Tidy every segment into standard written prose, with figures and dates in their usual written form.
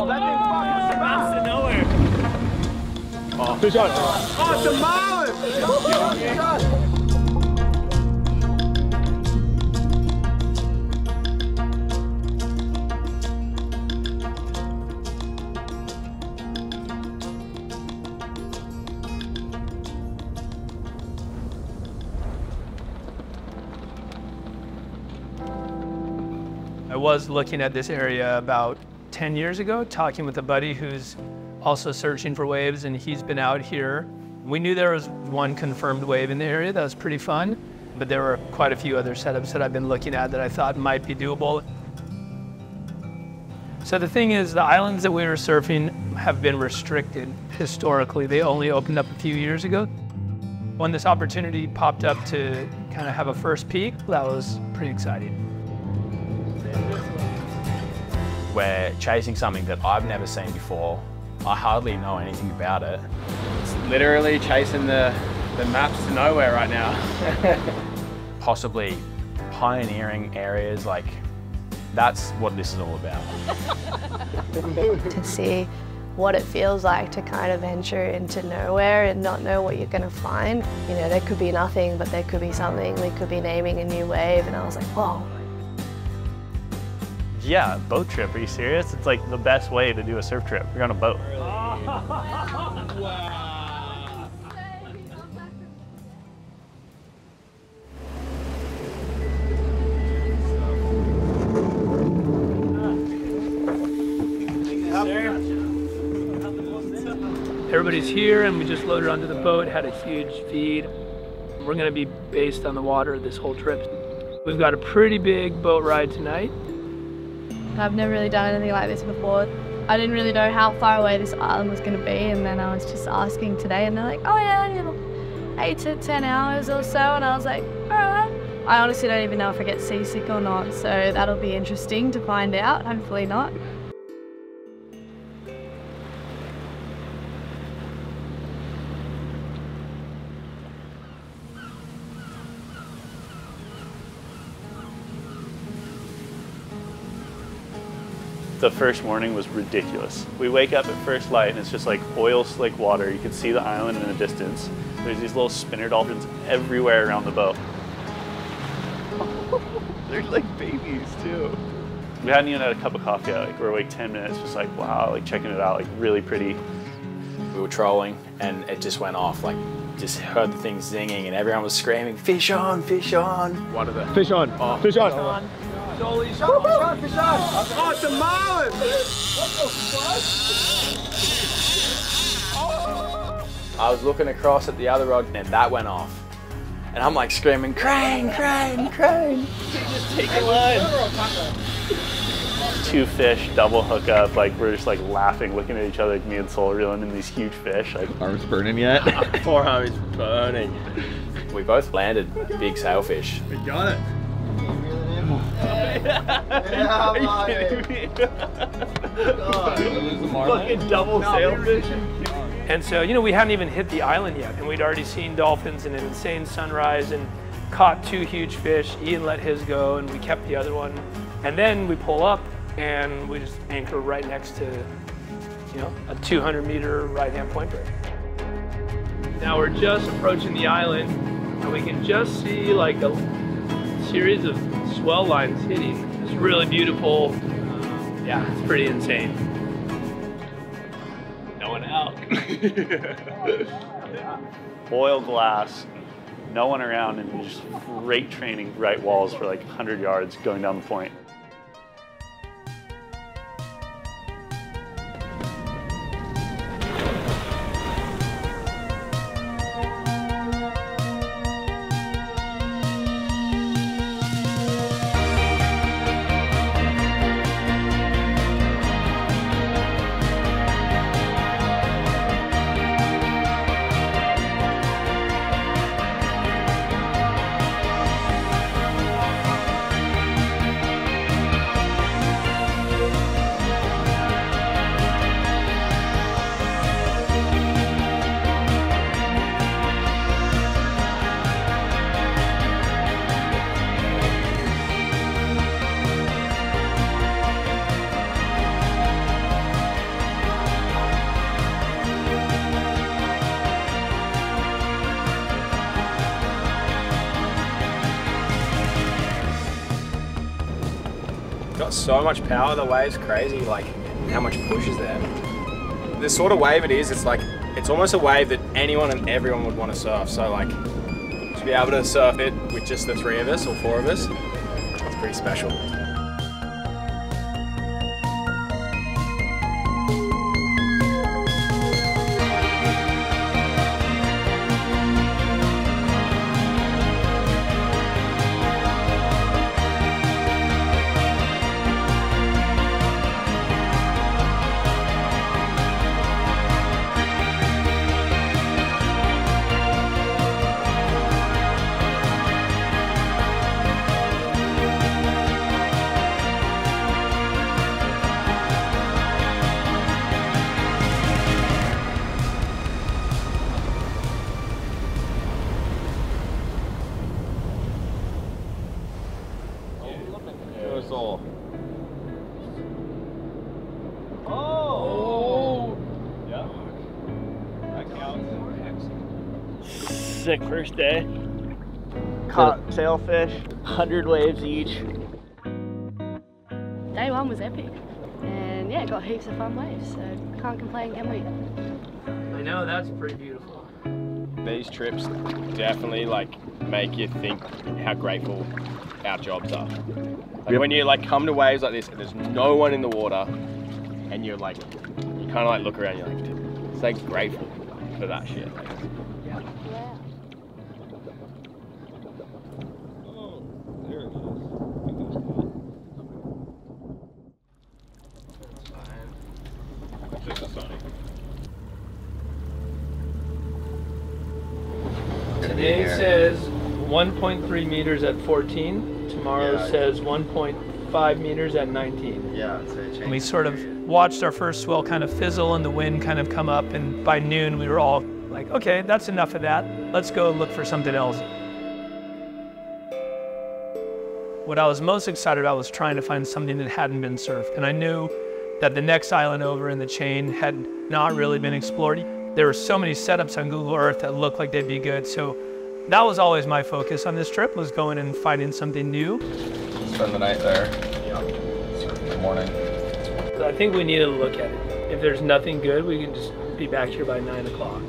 Oh, that thing's fucking nowhere. Oh. Fish on. Oh, it's a marlin! I was looking at this area about 10 years ago, talking with a buddy who's also searching for waves, and he's been out here. We knew there was one confirmed wave in the area that was pretty fun, but there were quite a few other setups that I've been looking at that I thought might be doable. So the thing is, the islands that we were surfing have been restricted historically. They only opened up a few years ago. When this opportunity popped up to kind of have a first peek, that was pretty exciting. We're chasing something that I've never seen before. I hardly know anything about it. It's literally chasing the maps to nowhere right now. Possibly pioneering areas, like that's what this is all about. To see what it feels like to kind of venture into nowhere and not know what you're going to find. You know, there could be nothing, but there could be something. We could be naming a new wave, and I was like, whoa. Yeah, boat trip, are you serious? It's like the best way to do a surf trip. You're on a boat. Wow. Everybody's here, and we just loaded onto the boat, had a huge feed. We're gonna be based on the water this whole trip. We've got a pretty big boat ride tonight. I've never really done anything like this before. I didn't really know how far away this island was going to be, and then I was just asking today, and they're like, oh yeah, 8 to 10 hours or so, and I was like, all right. I honestly don't even know if I get seasick or not, so that'll be interesting to find out, hopefully not. The first morning was ridiculous. We wake up at first light and it's just like oil slick water. You can see the island in the distance. There's these little spinner dolphins everywhere around the boat. They're like babies too. We hadn't even had a cup of coffee yet. Like we're like 10 minutes, just like wow, like checking it out, like really pretty. We were trolling and it just went off, like just heard the thing zinging and everyone was screaming, fish on, fish on. What are the Fish on, oh. fish on. Soli, Fish on, fish on! Oh, it's a marlin! What the fuck? I was looking across at the other rod and that went off. And I'm like screaming, crane, crane, crane. Just take a line. 2 fish, double hookup, like we're just like laughing, looking at each other, like me and Sol reeling in these huge fish. Like, arms burning yet? Forearm is burning. We both landed big sailfish. We got it. Are you kidding me? Fucking double sailfish. And so, you know, we hadn't even hit the island yet, and we'd already seen dolphins and an insane sunrise and caught 2 huge fish. Ian let his go, and we kept the other one. And then we pull up, and we just anchor right next to, you know, a 200-meter right-hand point break. Now we're just approaching the island, and we can just see like a series of swell lines hitting. It's really beautiful. Yeah, it's pretty insane. No one out. Oil glass, no one around, and just great training right walls for like 100 yards going down the point. got so much power, the wave's crazy, like how much push is there. The sort of wave it is, it's almost a wave that anyone and everyone would want to surf. So like, to be able to surf it with just the 3 of us or 4 of us, it's pretty special. Sick first day. Caught sailfish, 100 waves each. Day 1 was epic. And yeah, got heaps of fun waves, so can't complain, can we? I know, that's pretty beautiful. These trips definitely like make you think how grateful our jobs are. Like when you like come to waves like this and there's no one in the water and you're like, you kind of like look around, you're like, dude, it's like grateful for that shit. Like, Yeah. Today says 1.3 meters at 14. Tomorrow says 1.5 meters at 19. yeah, it's a change. And we sort of watched our first swell kind of fizzle and the wind kind of come up, and by noon we were all like, okay, that's enough of that. Let's go look for something else. What I was most excited about was trying to find something that hadn't been surfed. And I knew that the next island over in the chain had not really been explored. There were so many setups on Google Earth that looked like they'd be good. So that was always my focus on this trip, was going and finding something new. Spend the night there. Yeah. In the morning. So I think we need to look at it. If there's nothing good, we can just be back here by 9 o'clock.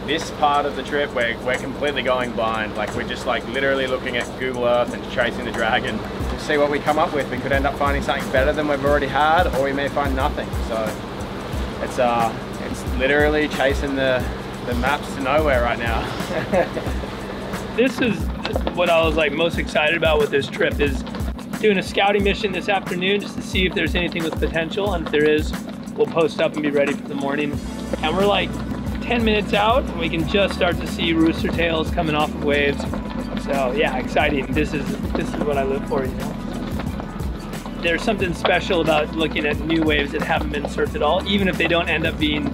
This part of the trip, we're completely going blind. Like we're just like literally looking at Google Earth and chasing the dragon to see what we come up with. We could end up finding something better than we've already had, or we may find nothing. So it's literally chasing the maps to nowhere right now. This is what I was like most excited about with this trip, is doing a scouting mission this afternoon just to see if there's anything with potential, and if there is, we'll post up and be ready for the morning. And we're like 10 minutes out and we can just start to see rooster tails coming off of waves. So yeah, exciting. This is what I live for, you know. There's something special about looking at new waves that haven't been surfed at all, even if they don't end up being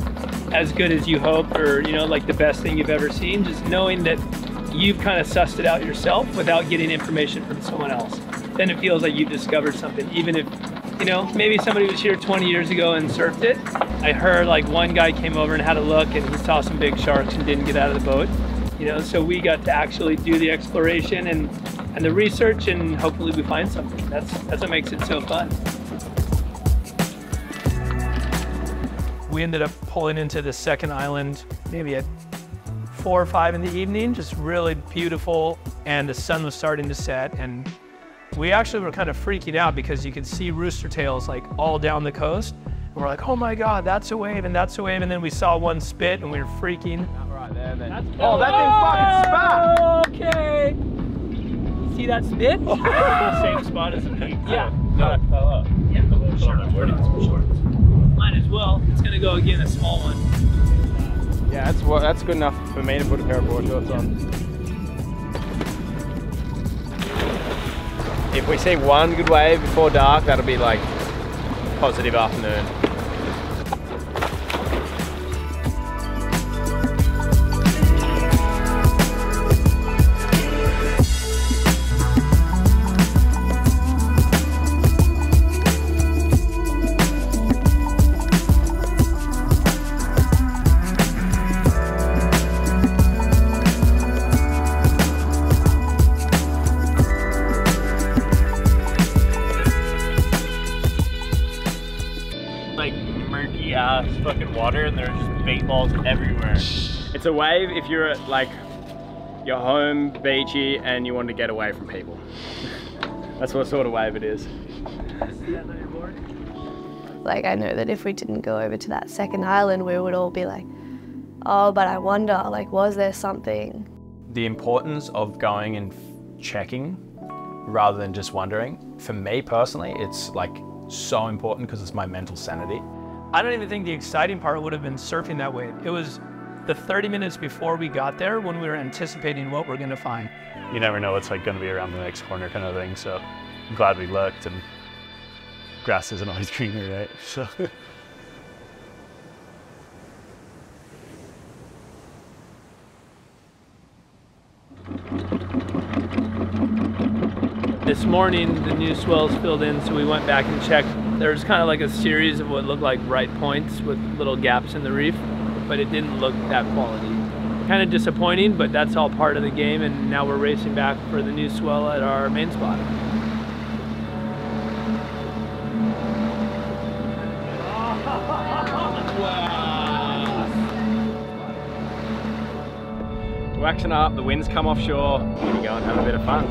as good as you hope, or you know, like the best thing you've ever seen. Just knowing that you've kind of sussed it out yourself without getting information from someone else, then it feels like you've discovered something. Even if, you know, maybe somebody was here 20 years ago and surfed it. I heard like one guy came over and had a look and he saw some big sharks and didn't get out of the boat. You know, so we got to actually do the exploration and the research, and hopefully we find something. That's what makes it so fun. We ended up pulling into the second island maybe at 4 or 5 in the evening, just really beautiful, and the sun was starting to set, and we actually were kind of freaking out because you could see rooster tails like all down the coast. And we're like, oh my God, that's a wave and that's a wave, and then we saw one spit and we were freaking. Right there, then. Oh, that thing fucking spat! Okay. You see that spit? Same spot as the peak. Yeah. Yeah, the little short. Might as well. It's gonna go again, a small one. Yeah, that's good enough for me to put a pair of board shorts on. If we see one good wave before dark, that'll be like positive afternoon. fucking water and there are just bait balls everywhere. It's a wave if you're at like your home beachy and you want to get away from people. That's what sort of wave it is. Like, I know that if we didn't go over to that second island, we would all be like, oh, but I wonder, like, was there something? The importance of going and checking rather than just wondering, for me personally, it's like so important because it's my mental sanity. I don't even think the exciting part would have been surfing that wave. It was the 30 minutes before we got there when we were anticipating what we're gonna find. You never know what's like gonna be around the next corner kind of thing, so I'm glad we looked, and grass isn't always greener, right? So. This morning, the new swells filled in, so we went back and checked. There was kind of like a series of what looked like right points with little gaps in the reef, but it didn't look that quality. Kind of disappointing, but that's all part of the game, and now we're racing back for the new swell at our main spot. Waxing up, the wind's come offshore, we go and have a bit of fun.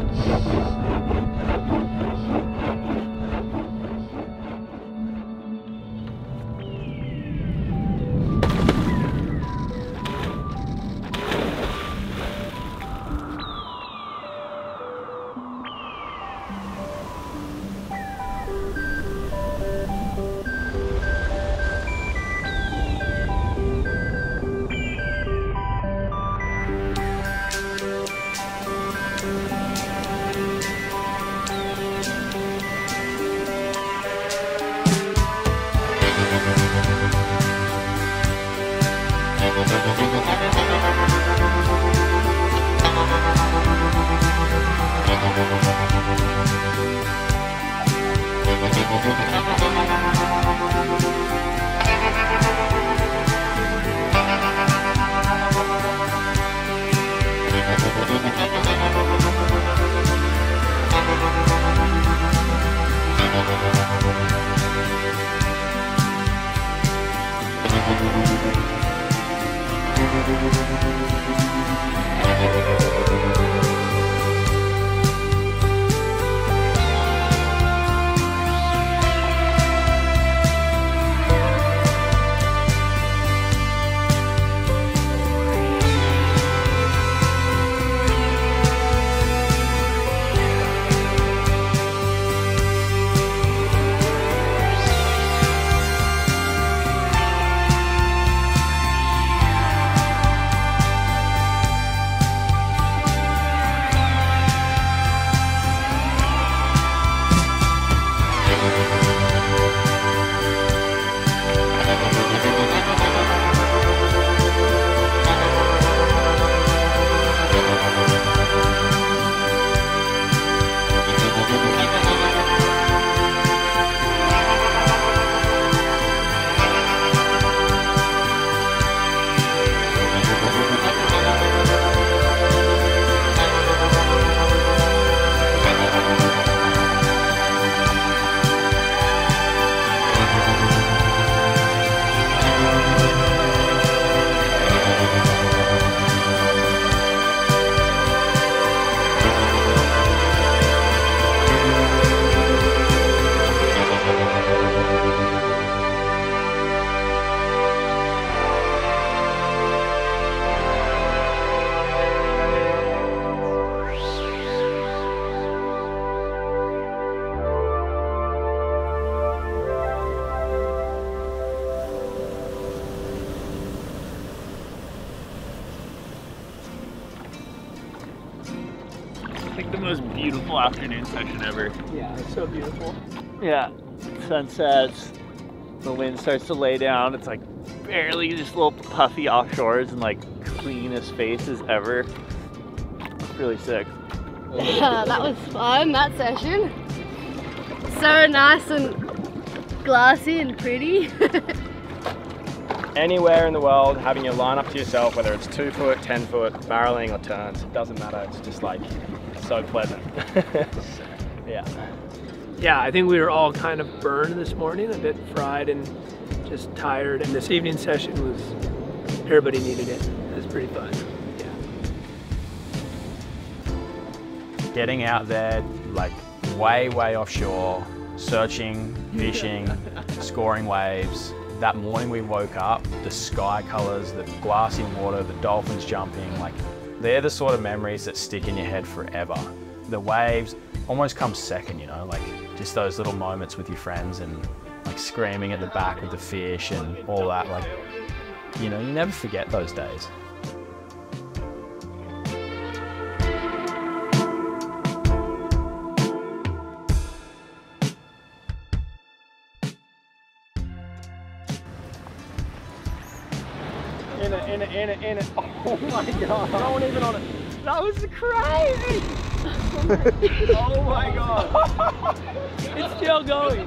Like the most beautiful afternoon session ever. Yeah, it's so beautiful. Yeah, sunsets, the wind starts to lay down. It's like barely just little puffy offshores and like cleanest faces ever. It's really sick. Yeah, that was fun, that session. So nice and glassy and pretty. Anywhere in the world, having your line up to yourself, whether it's 2 foot, 10 foot, barreling or turns, it doesn't matter. It's just like so pleasant. Yeah. Yeah, I think we were all kind of burned this morning, a bit fried and just tired. And this evening session was, everybody needed it. It was pretty fun. Yeah. Getting out there, like way offshore, searching, fishing, scoring waves. That morning we woke up, the sky colors, the glassy water, the dolphins jumping, like they're the sort of memories that stick in your head forever. The waves almost come second, you know, like just those little moments with your friends and like screaming at the back with the fish and all that, like, you know, you never forget those days. In it. Oh my God. Going even on it. That was crazy. Oh my God. It's still going.